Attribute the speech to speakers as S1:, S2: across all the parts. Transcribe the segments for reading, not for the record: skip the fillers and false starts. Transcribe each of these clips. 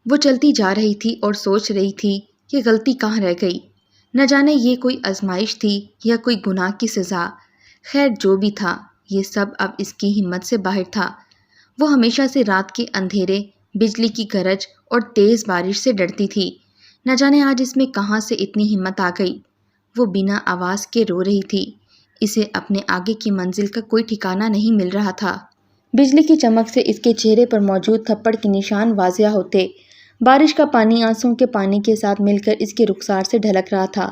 S1: وہ چلتی جا رہی تھی اور سوچ رہی تھی کہ غلطی کہاں رہ گئی۔ نہ جانے یہ کوئی آزمائش تھی یا کوئی گناہ کی سزا۔ خیر جو بھی تھا، یہ سب اب اس کی ہمت سے باہر تھا۔ وہ ہمیشہ سے رات کے اندھیرے، بجلی کی گرج اور تیز بارش سے ڈرتی تھی۔ نہ جانے آج اس میں کہاں سے اتنی ہمت آ گئی۔ وہ بنا آواز کے رو رہی تھی۔ اسے اپنے آگے کی منزل کا کوئی ٹھکانہ نہیں مل رہا تھا۔ بجلی کی چمک سے اس کے چہرے پر موجود تھپڑ کے نشان واضح ہوتے۔ بارش کا پانی آنسوؤں کے پانی کے ساتھ مل کر اس کے رخسار سے ڈھلک رہا تھا۔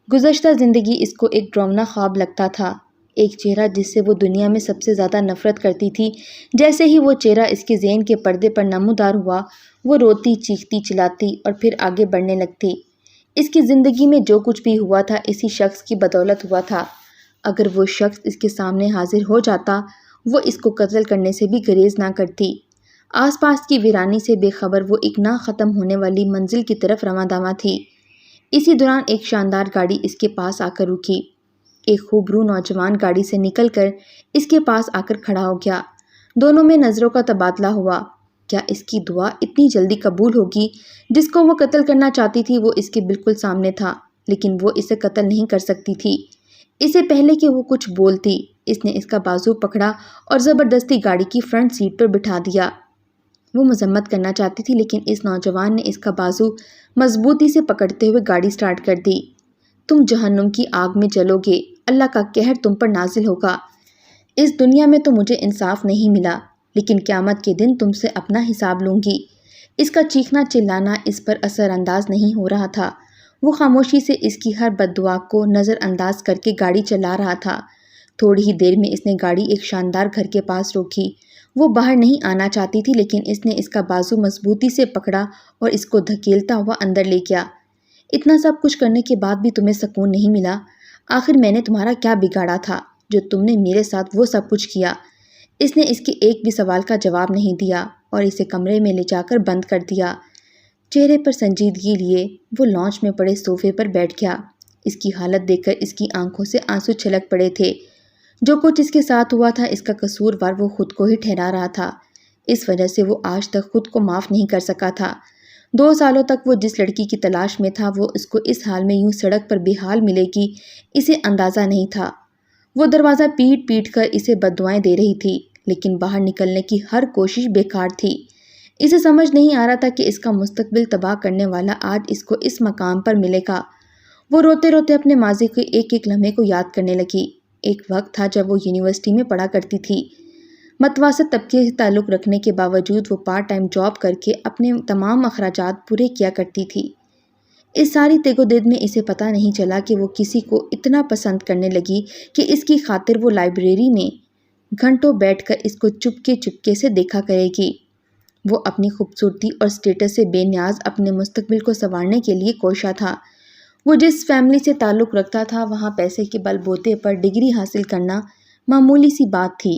S1: گزشتہ زندگی اس کو ایک ڈراؤنا خواب لگتا تھا، ایک چہرہ جس سے وہ دنیا میں سب سے زیادہ نفرت کرتی تھی۔ جیسے ہی وہ چہرہ اس کے ذہن کے پردے پر نمودار ہوا، وہ روتی، چیختی، چلاتی اور پھر آگے بڑھنے لگتی۔ اس کی زندگی میں جو کچھ بھی ہوا تھا اسی شخص کی بدولت ہوا تھا۔ اگر وہ شخص اس کے سامنے حاضر ہو جاتا، وہ اس کو قتل کرنے سے بھی گریز نہ کرتی۔ آس پاس کی ویرانی سے بے خبر وہ ایک نہ ختم ہونے والی منزل کی طرف رواں دواں تھی۔ اسی دوران ایک شاندار گاڑی اس کے پاس آ کر رکی۔ ایک خوبرو نوجوان گاڑی سے نکل کر اس کے پاس آ کر کھڑا ہو گیا۔ دونوں میں نظروں کا تبادلہ ہوا۔ کیا اس کی دعا اتنی جلدی قبول ہوگی؟ جس کو وہ قتل کرنا چاہتی تھی وہ اس کے بالکل سامنے تھا، لیکن وہ اسے قتل نہیں کر سکتی تھی۔ اسے پہلے کہ وہ کچھ بولتی، اس نے اس کا بازو پکڑا اور زبردستی گاڑی کی فرنٹ سیٹ پر بٹھا دیا۔ وہ مذمت کرنا چاہتی تھی لیکن اس نوجوان نے اس کا بازو مضبوطی سے پکڑتے ہوئے گاڑی سٹارٹ کر دی۔ تم جہنم کی آگ میں جلو گے، اللہ کا قہر تم پر نازل ہوگا۔ اس دنیا میں تو مجھے انصاف نہیں ملا، لیکن قیامت کے دن تم سے اپنا حساب لوں گی۔ اس کا چیخنا چلانا اس پر اثر انداز نہیں ہو رہا تھا۔ وہ خاموشی سے اس کی ہر بد دعا کو نظر انداز کر کے گاڑی چلا رہا تھا۔ تھوڑی ہی دیر میں اس نے گاڑی ایک شاندار گھر کے پاس روکی۔ وہ باہر نہیں آنا چاہتی تھی لیکن اس نے اس کا بازو مضبوطی سے پکڑا اور اس کو دھکیلتا ہوا اندر لے گیا۔ اتنا سب کچھ کرنے کے بعد بھی تمہیں سکون نہیں ملا؟ آخر میں نے تمہارا کیا بگاڑا تھا جو تم نے میرے ساتھ وہ سب کچھ کیا؟ اس نے اس کے ایک بھی سوال کا جواب نہیں دیا اور اسے کمرے میں لے جا کر بند کر دیا۔ چہرے پر سنجیدگی لیے وہ لانچ میں پڑے صوفے پر بیٹھ گیا۔ اس کی حالت دیکھ کر اس کی آنکھوں سے آنسو چھلک پڑے تھے۔ جو کچھ اس کے ساتھ ہوا تھا اس کا قصوروار وہ خود کو ہی ٹھہرا رہا تھا۔ اس وجہ سے وہ آج تک خود کو معاف نہیں کر سکا تھا۔ 2 سالوں تک وہ جس لڑکی کی تلاش میں تھا وہ اس کو اس حال میں یوں سڑک پر بے حال ملے گی اسے اندازہ نہیں تھا۔ وہ دروازہ پیٹ پیٹ کر اسے بددعائیں دے رہی تھی لیکن باہر نکلنے کی ہر کوشش بیکار تھی۔ اسے سمجھ نہیں آ رہا تھا کہ اس کا مستقبل تباہ کرنے والا آج اس کو اس مقام پر ملے گا۔ وہ روتے روتے اپنے ماضی کے ایک ایک لمحے کو یاد کرنے لگی۔ ایک وقت تھا جب وہ یونیورسٹی میں پڑھا کرتی تھی۔ متوسط طبقے سے تعلق رکھنے کے باوجود وہ پارٹ ٹائم جاب کر کے اپنے تمام اخراجات پورے کیا کرتی تھی۔ اس ساری تگ و دد میں اسے پتہ نہیں چلا کہ وہ کسی کو اتنا پسند کرنے لگی کہ اس کی خاطر وہ لائبریری میں گھنٹوں بیٹھ کر اس کو چپکے چپکے سے دیکھا کرے گی۔ وہ اپنی خوبصورتی اور سٹیٹس سے بے نیاز اپنے مستقبل کو سنوارنے کے لیے کوشاں تھا۔ وہ جس فیملی سے تعلق رکھتا تھا وہاں پیسے کے بل بوتے پر ڈگری حاصل کرنا معمولی سی بات تھی،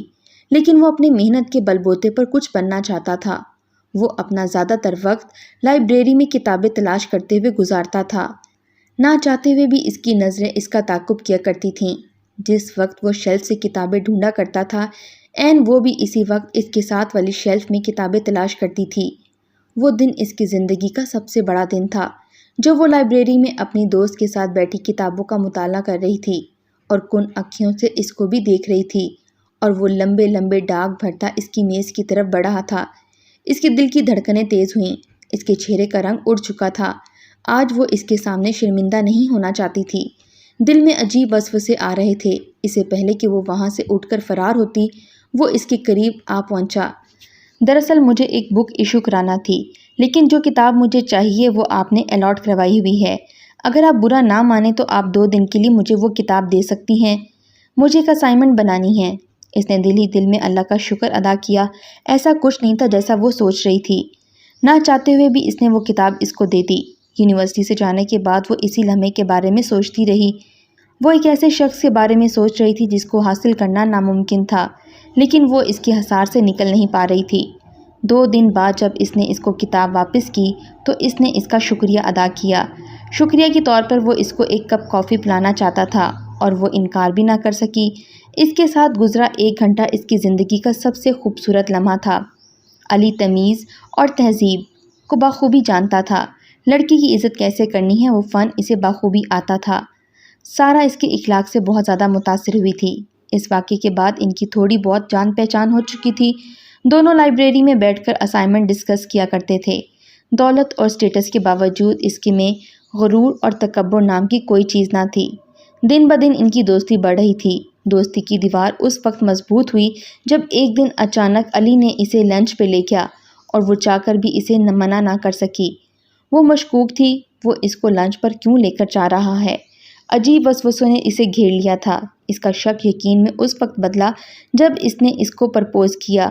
S1: لیکن وہ اپنی محنت کے بل بوتے پر کچھ بننا چاہتا تھا۔ وہ اپنا زیادہ تر وقت لائبریری میں کتابیں تلاش کرتے ہوئے گزارتا تھا۔ نہ چاہتے ہوئے بھی اس کی نظریں اس کا تعاقب کیا کرتی تھیں۔ جس وقت وہ شیلف سے کتابیں ڈھونڈا کرتا تھا عین وہ بھی اسی وقت اس کے ساتھ والی شیلف میں کتابیں تلاش کرتی تھی۔ وہ دن اس کی زندگی کا سب سے بڑا دن تھا جب وہ لائبریری میں اپنی دوست کے ساتھ بیٹھی کتابوں کا مطالعہ کر رہی تھی اور کن اکھیوں سے اس کو بھی دیکھ رہی تھی، اور وہ لمبے لمبے ڈاک بھرتا اس کی میز کی طرف بڑھ رہا تھا۔ اس کے دل کی دھڑکنیں تیز ہوئیں، اس کے چہرے کا رنگ اڑ چکا تھا۔ آج وہ اس کے سامنے شرمندہ نہیں ہونا چاہتی تھی۔ دل میں عجیب وسوسے آ رہے تھے۔ اسے پہلے کہ وہ وہاں سے اٹھ کر فرار ہوتی وہ اس کے قریب آ پہنچا۔ دراصل مجھے ایک بک ایشو کرانا تھی، لیکن جو کتاب مجھے چاہیے وہ آپ نے الاٹ کروائی ہوئی ہے۔ اگر آپ برا نہ مانیں تو آپ 2 دن کے لیے مجھے وہ کتاب دے سکتی ہیں۔ مجھے ایک اسائنمنٹ بنانی ہے۔ اس نے دل ہی دل میں اللہ کا شکر ادا کیا۔ ایسا کچھ نہیں تھا جیسا وہ سوچ رہی تھی۔ نہ چاہتے ہوئے بھی اس نے وہ کتاب اس کو دے دی۔ یونیورسٹی سے جانے کے بعد وہ اسی لمحے کے بارے میں سوچتی رہی۔ وہ ایک ایسے شخص کے بارے میں سوچ رہی تھی جس کو حاصل کرنا ناممکن تھا، لیکن وہ اس کے حصار سے نکل نہیں پا رہی تھی۔ 2 دن بعد جب اس نے اس کو کتاب واپس کی تو اس نے اس کا شکریہ ادا کیا۔ شکریہ کے طور پر وہ اس کو ایک کپ کافی پلانا چاہتا تھا اور وہ انکار بھی نہ کر سکی۔ اس کے ساتھ گزرا 1 گھنٹہ اس کی زندگی کا سب سے خوبصورت لمحہ تھا۔ علی تمیز اور تہذیب کو بخوبی جانتا تھا۔ لڑکی کی عزت کیسے کرنی ہے وہ فن اسے بخوبی آتا تھا۔ سارا اس کے اخلاق سے بہت زیادہ متاثر ہوئی تھی۔ اس واقعے کے بعد ان کی تھوڑی بہت جان پہچان ہو چکی تھی۔ دونوں لائبریری میں بیٹھ کر اسائنمنٹ ڈسکس کیا کرتے تھے۔ دولت اور سٹیٹس کے باوجود اس کے میں غرور اور تکبر نام کی کوئی چیز نہ تھی۔ دن بدن ان کی دوستی بڑھ رہی تھی۔ دوستی کی دیوار اس وقت مضبوط ہوئی جب ایک دن اچانک علی نے اسے لنچ پہ لے گیا اور وہ چاہ کر بھی اسے منع نہ کر سکی۔ وہ مشکوک تھی وہ اس کو لنچ پر کیوں لے کر جا رہا ہے۔ عجیب وسوسوں نے اسے گھیر لیا تھا۔ اس کا شک یقین میں اس وقت بدلا جب اس نے اس کو پرپوز کیا۔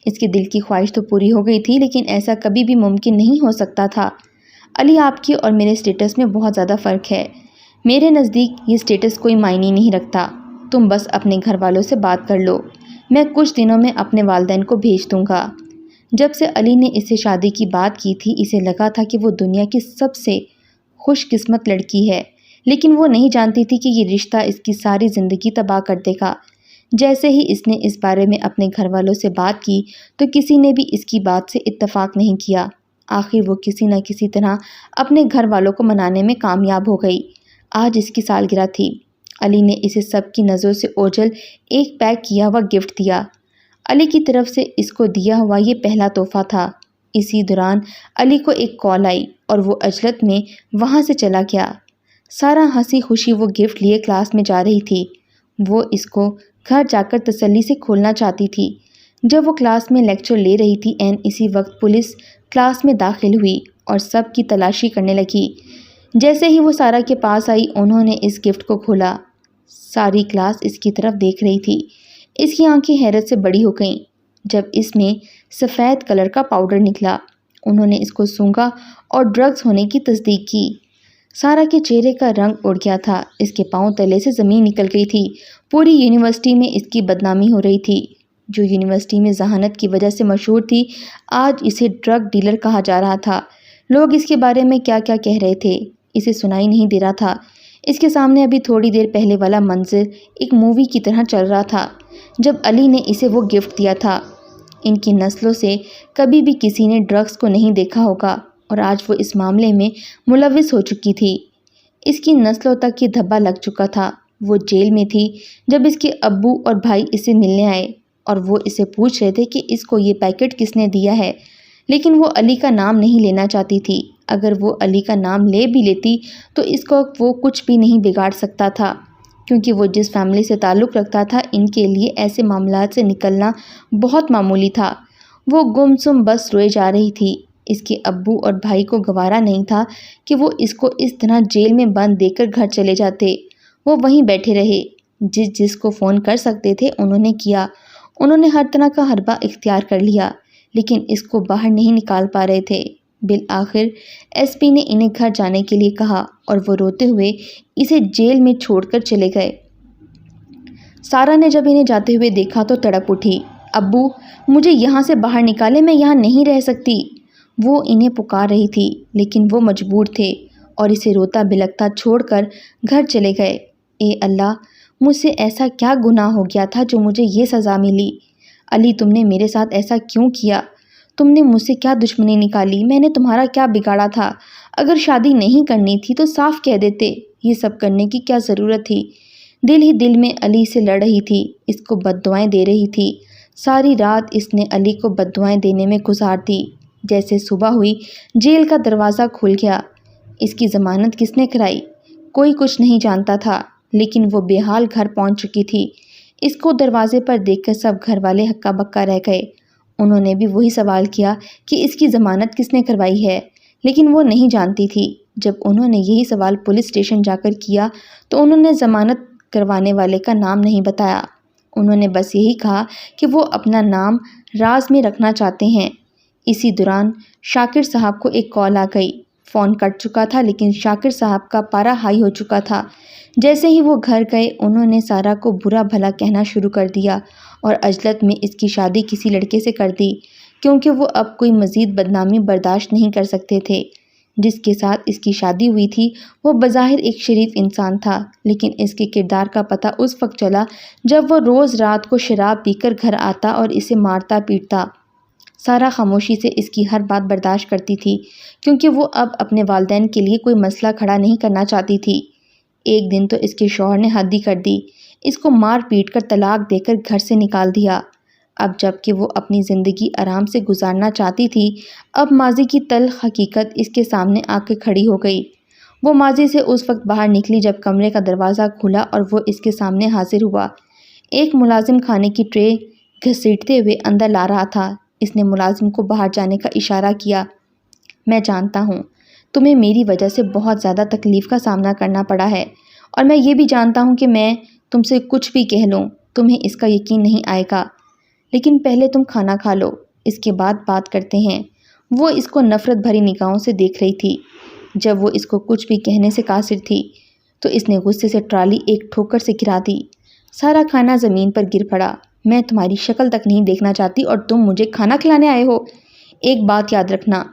S1: اس کے دل کی خواہش تو پوری ہو گئی تھی لیکن ایسا کبھی بھی ممکن نہیں ہو سکتا تھا۔ علی آپ کی اور میرے سٹیٹس میں بہت زیادہ فرق ہے۔ میرے نزدیک یہ سٹیٹس کوئی معنی نہیں رکھتا۔ تم بس اپنے گھر والوں سے بات کر لو۔ میں کچھ دنوں میں اپنے والدین کو بھیج دوں گا۔ جب سے علی نے اس سے شادی کی بات کی تھی اسے لگا تھا کہ وہ دنیا کی سب سے خوش قسمت لڑکی ہے، لیکن وہ نہیں جانتی تھی کہ یہ رشتہ اس کی ساری زندگی تباہ کر دے گا۔ جیسے ہی اس نے اس بارے میں اپنے گھر والوں سے بات کی تو کسی نے بھی اس کی بات سے اتفاق نہیں کیا۔ آخر وہ کسی نہ کسی طرح اپنے گھر والوں کو منانے میں کامیاب ہو گئی۔ آج اس کی سالگرہ تھی۔ علی نے اسے سب کی نظروں سے اوجھل ایک پیک کیا ہوا گفٹ دیا۔ علی کی طرف سے اس کو دیا ہوا یہ پہلا تحفہ تھا۔ اسی دوران علی کو ایک کال آئی اور وہ عجلت میں وہاں سے چلا گیا۔ سارا ہنسی خوشی وہ گفٹ لیے کلاس میں جا رہی تھی۔ وہ اس کو گھر جا کر تسلی سے کھولنا چاہتی تھی۔ جب وہ کلاس میں لیکچر لے رہی تھی اسی وقت پولیس کلاس میں داخل ہوئی اور سب کی تلاشی کرنے لگی۔ جیسے ہی وہ سارا کے پاس آئی انہوں نے اس گفٹ کو کھولا۔ ساری کلاس اس کی طرف دیکھ رہی تھی۔ اس کی آنکھیں حیرت سے بڑی ہو گئیں جب اس میں سفید کلر کا پاؤڈر نکلا۔ انہوں نے اس کو سونگھا اور ڈرگز ہونے کی تصدیق کی۔ سارا کے چہرے کا رنگ اڑ گیا تھا۔ اس کے پاؤں تلے سے زمین نکل گئی تھی۔ پوری یونیورسٹی میں اس کی بدنامی ہو رہی تھی۔ جو یونیورسٹی میں ذہانت کی وجہ سے مشہور تھی آج اسے ڈرگ ڈیلر کہا جا رہا تھا۔ لوگ اس کے بارے میں کیا کیا کہہ رہے تھے اسے سنائی نہیں دے رہا تھا۔ اس کے سامنے ابھی تھوڑی دیر پہلے والا منظر ایک مووی کی طرح چل رہا تھا جب علی نے اسے وہ گفٹ دیا تھا۔ ان کی نسلوں سے کبھی بھی کسی نے ڈرگز کو نہیں دیکھا ہوگا اور آج وہ اس معاملے میں ملوث ہو چکی تھی۔ اس کی نسلوں تک یہ دھبا لگ چکا تھا۔ وہ جیل میں تھی جب اس کے ابو اور بھائی اسے ملنے آئے اور وہ اسے پوچھ رہے تھے کہ اس کو یہ پیکٹ کس نے دیا ہے، لیکن وہ علی کا نام نہیں لینا چاہتی تھی۔ اگر وہ علی کا نام لے بھی لیتی تو اس کو وہ کچھ بھی نہیں بگاڑ سکتا تھا کیونکہ وہ جس فیملی سے تعلق رکھتا تھا ان کے لیے ایسے معاملات سے نکلنا بہت معمولی تھا۔ وہ گمسم بس روئے جا رہی تھی۔ اس کے ابو اور بھائی کو گوارا نہیں تھا کہ وہ اس کو اس طرح جیل میں بند دیکھ کر گھر چلے جاتے۔ وہ وہیں بیٹھے رہے۔ جس کو فون کر سکتے تھے انہوں نے کیا۔ انہوں نے ہر طرح کا حربہ اختیار کر لیا لیکن اس کو باہر نہیں نکال پا رہے تھے۔ بالآخر ایس پی نے انہیں گھر جانے کے لیے کہا اور وہ روتے ہوئے اسے جیل میں چھوڑ کر چلے گئے۔ سارا نے جب انہیں جاتے ہوئے دیکھا تو تڑپ اٹھی۔ ابو مجھے یہاں سے باہر نکالے، میں یہاں نہیں رہ سکتی۔ وہ انہیں پکار رہی تھی لیکن وہ مجبور تھے اور اسے روتا بلکتا چھوڑ کر گھر چلے گئے۔ اے اللہ، مجھ سے ایسا کیا گناہ ہو گیا تھا جو مجھے یہ سزا ملی؟ علی تم نے میرے ساتھ ایسا کیوں کیا؟ تم نے مجھ سے کیا دشمنی نکالی؟ میں نے تمہارا کیا بگاڑا تھا؟ اگر شادی نہیں کرنی تھی تو صاف کہہ دیتے، یہ سب کرنے کی کیا ضرورت تھی؟ دل ہی دل میں علی سے لڑ رہی تھی، اس کو بد دعائیں دے رہی تھی۔ ساری رات اس نے علی کو بد دعائیں دینے میں گزار دی۔ جیسے صبح ہوئی جیل کا دروازہ کھل گیا۔ اس کی ضمانت کس نے کرائی؟ کوئی کچھ نہیں جانتا تھا لیکن وہ بے حال گھر پہنچ چکی تھی۔ اس کو دروازے پر دیکھ کر سب گھر والے ہکا بکا رہ گئے۔ انہوں نے بھی وہی سوال کیا کہ اس کی ضمانت کس نے کروائی ہے، لیکن وہ نہیں جانتی تھی۔ جب انہوں نے یہی سوال پولیس اسٹیشن جا کر کیا تو انہوں نے ضمانت کروانے والے کا نام نہیں بتایا۔ انہوں نے بس یہی کہا کہ وہ اپنا نام راز میں رکھنا چاہتے ہیں۔ اسی دوران شاکر صاحب کو ایک کال آ گئی۔ فون کٹ چکا تھا لیکن شاکر صاحب کا پارا ہائی ہو چکا تھا۔ جیسے ہی وہ گھر گئے انہوں نے سارا کو برا بھلا کہنا شروع کر دیا اور عجلت میں اس کی شادی کسی لڑکے سے کر دی کیونکہ وہ اب کوئی مزید بدنامی برداشت نہیں کر سکتے تھے۔ جس کے ساتھ اس کی شادی ہوئی تھی وہ بظاہر ایک شریف انسان تھا لیکن اس کے کردار کا پتہ اس وقت چلا جب وہ روز رات کو شراب پی کر گھر آتا اور اسے مارتا پیٹتا۔ سارا خاموشی سے اس کی ہر بات برداشت کرتی تھی کیونکہ وہ اب اپنے والدین کے لیے کوئی مسئلہ کھڑا نہیں کرنا چاہتی تھی۔ ایک دن تو اس کے شوہر نے حد ہی کر دی، اس کو مار پیٹ کر طلاق دے کر گھر سے نکال دیا۔ اب جب کہ وہ اپنی زندگی آرام سے گزارنا چاہتی تھی، اب ماضی کی تلخ حقیقت اس کے سامنے آ کے کھڑی ہو گئی۔ وہ ماضی سے اس وقت باہر نکلی جب کمرے کا دروازہ کھلا اور وہ اس کے سامنے حاضر ہوا۔ ایک ملازم کھانے کی ٹرے گھسیٹتے ہوئے اندر لا رہا تھا۔ اس نے ملازم کو باہر جانے کا اشارہ کیا۔ میں جانتا ہوں تمہیں میری وجہ سے بہت زیادہ تکلیف کا سامنا کرنا پڑا ہے، اور میں یہ بھی جانتا ہوں کہ میں تم سے کچھ بھی کہہ لوں تمہیں اس کا یقین نہیں آئے گا، لیکن پہلے تم کھانا کھا لو، اس کے بعد بات کرتے ہیں۔ وہ اس کو نفرت بھری نگاہوں سے دیکھ رہی تھی۔ جب وہ اس کو کچھ بھی کہنے سے قاصر تھی تو اس نے غصے سے ٹرالی ایک ٹھوکر سے گرا دی۔ سارا کھانا زمین پر گر پڑا۔ میں تمہاری شکل تک نہیں دیکھنا چاہتی اور تم مجھے کھانا کھلانے آئے ہو۔ ایک بات یاد رکھنا،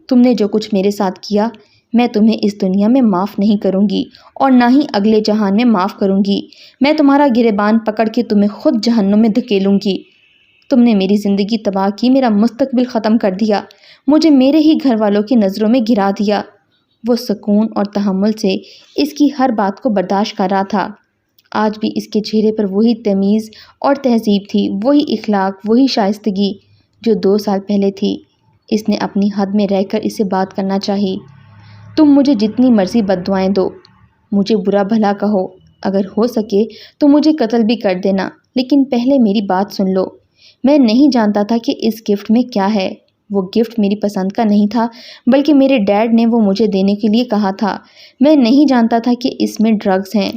S1: تم نے جو کچھ میرے ساتھ کیا، میں تمہیں اس دنیا میں معاف نہیں کروں گی اور نہ ہی اگلے جہان میں معاف کروں گی۔ میں تمہارا گریبان پکڑ کے تمہیں خود جہنم میں دھکیلوں گی۔ تم نے میری زندگی تباہ کی، میرا مستقبل ختم کر دیا، مجھے میرے ہی گھر والوں کی نظروں میں گرا دیا۔ وہ سکون اور تحمل سے اس کی ہر بات کو برداشت کر رہا تھا۔ آج بھی اس کے چہرے پر وہی تمیز اور تہذیب تھی، وہی اخلاق، وہی شائستگی جو 2 سال پہلے تھی۔ اس نے اپنی حد میں رہ کر اسے بات کرنا چاہی۔ تم مجھے جتنی مرضی بد دعائیں دو، مجھے برا بھلا کہو، اگر ہو سکے تو مجھے قتل بھی کر دینا، لیکن پہلے میری بات سن لو۔ میں نہیں جانتا تھا کہ اس گفٹ میں کیا ہے۔ وہ گفٹ میری پسند کا نہیں تھا، بلکہ میرے ڈیڈ نے وہ مجھے دینے کے لیے کہا تھا۔ میں نہیں جانتا تھا کہ اس میں ڈرگز ہیں۔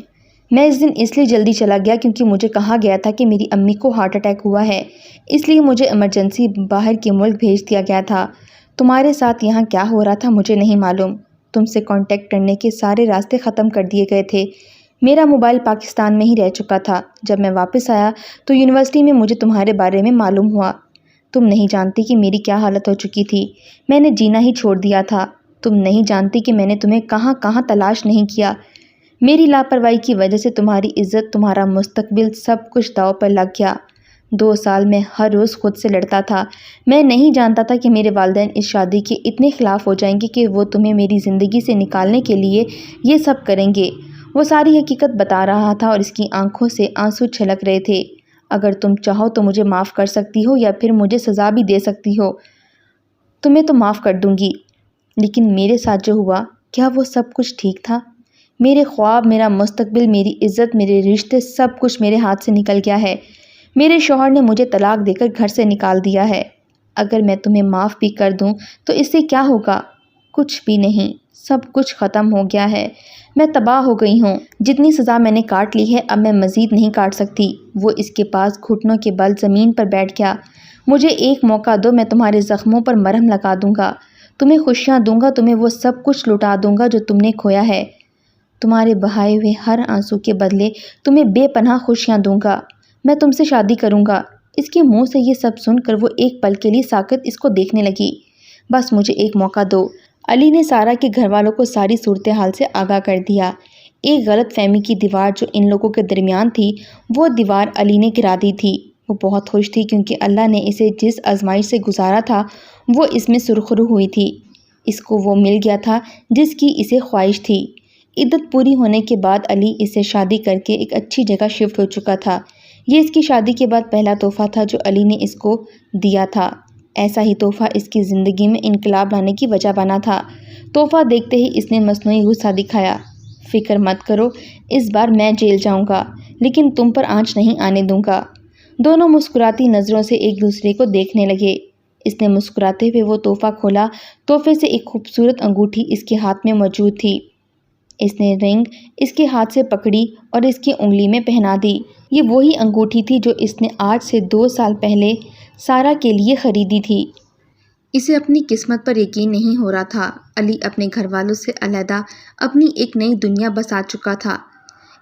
S1: میں اس دن اس لیے جلدی چلا گیا کیونکہ مجھے کہا گیا تھا کہ میری امی کو ہارٹ اٹیک ہوا ہے، اس لیے مجھے ایمرجنسی باہر کے ملک بھیج دیا گیا تھا۔ تمہارے ساتھ یہاں کیا ہو رہا تھا مجھے نہیں معلوم۔ تم سے کانٹیکٹ کرنے کے سارے راستے ختم کر دیے گئے تھے۔ میرا موبائل پاکستان میں ہی رہ چکا تھا۔ جب میں واپس آیا تو یونیورسٹی میں مجھے تمہارے بارے میں معلوم ہوا۔ تم نہیں جانتی کہ میری کیا حالت ہو چکی تھی۔ میں نے جینا ہی چھوڑ دیا تھا۔ تم نہیں جانتی کہ میں نے تمہیں کہاں کہاں تلاش نہیں کیا۔ میری لاپرواہی کی وجہ سے تمہاری عزت، تمہارا مستقبل، سب کچھ داؤ پر لگ گیا۔ 2 سال میں ہر روز خود سے لڑتا تھا۔ میں نہیں جانتا تھا کہ میرے والدین اس شادی کے اتنے خلاف ہو جائیں گے کہ وہ تمہیں میری زندگی سے نکالنے کے لیے یہ سب کریں گے۔ وہ ساری حقیقت بتا رہا تھا اور اس کی آنکھوں سے آنسو چھلک رہے تھے۔ اگر تم چاہو تو مجھے معاف کر سکتی ہو یا پھر مجھے سزا بھی دے سکتی ہو۔ تمہیں تو معاف کر دوں گی، لیکن میرے ساتھ جو ہوا، کیا وہ سب کچھ ٹھیک تھا؟ میرے خواب، میرا مستقبل، میری عزت، میرے رشتے، سب کچھ میرے ہاتھ سے نکل گیا ہے۔ میرے شوہر نے مجھے طلاق دے کر گھر سے نکال دیا ہے۔ اگر میں تمہیں معاف بھی کر دوں تو اس سے کیا ہوگا؟ کچھ بھی نہیں، سب کچھ ختم ہو گیا ہے۔ میں تباہ ہو گئی ہوں۔ جتنی سزا میں نے کاٹ لی ہے اب میں مزید نہیں کاٹ سکتی۔ وہ اس کے پاس گھٹنوں کے بل زمین پر بیٹھ گیا۔ مجھے ایک موقع دو، میں تمہارے زخموں پر مرہم لگا دوں گا، تمہیں خوشیاں دوں گا، تمہیں وہ سب کچھ لوٹا دوں گا جو تم نے کھویا ہے۔ تمہارے بہائے ہوئے ہر آنسو کے بدلے تمہیں بے پناہ خوشیاں دوں گا۔ میں تم سے شادی کروں گا۔ اس کے منہ سے یہ سب سن کر وہ ایک پل کے لیے ساکت اس کو دیکھنے لگی۔ بس مجھے ایک موقع دو۔ علی نے سارا کے گھر والوں کو ساری صورتحال سے آگاہ کر دیا۔ ایک غلط فہمی کی دیوار جو ان لوگوں کے درمیان تھی، وہ دیوار علی نے گرا دی تھی۔ وہ بہت خوش تھی کیونکہ اللہ نے اسے جس آزمائش سے گزارا تھا وہ اس میں سرخرو ہوئی تھی۔ اس کو وہ مل گیا تھا جس کی اسے خواہش تھی۔ عدت پوری ہونے کے بعد علی اس سے شادی کر کے ایک اچھی جگہ شفٹ ہو چکا تھا۔ یہ اس کی شادی کے بعد پہلا تحفہ تھا جو علی نے اس کو دیا تھا۔ ایسا ہی تحفہ اس کی زندگی میں انقلاب لانے کی وجہ بنا تھا۔ تحفہ دیکھتے ہی اس نے مصنوعی غصہ دکھایا۔ فکر مت کرو، اس بار میں جیل جاؤں گا، لیکن تم پر آنچ نہیں آنے دوں گا۔ دونوں مسکراتی نظروں سے ایک دوسرے کو دیکھنے لگے۔ اس نے مسکراتے ہوئے وہ تحفہ کھولا۔ تحفے سے ایک خوبصورت انگوٹھی اس کے ہاتھ میں موجود تھی۔ اس نے رنگ اس کے ہاتھ سے پکڑی اور اس کی انگلی میں پہنا دی۔ یہ وہی انگوٹھی تھی جو اس نے آج سے 2 سال پہلے سارا کے لیے خریدی تھی۔ اسے اپنی قسمت پر یقین نہیں ہو رہا تھا۔ علی اپنے گھر والوں سے علیحدہ اپنی ایک نئی دنیا بسا چکا تھا۔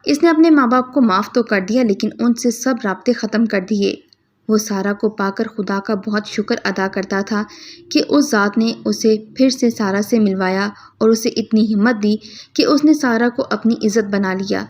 S1: اس نے اپنے ماں باپ کو معاف تو کر دیا لیکن ان سے سب رابطے ختم کر دیے۔ وہ سارا کو پا کر خدا کا بہت شکر ادا کرتا تھا کہ اس ذات نے اسے پھر سے سارا سے ملوایا اور اسے اتنی ہمت دی کہ اس نے سارا کو اپنی عزت بنا لیا۔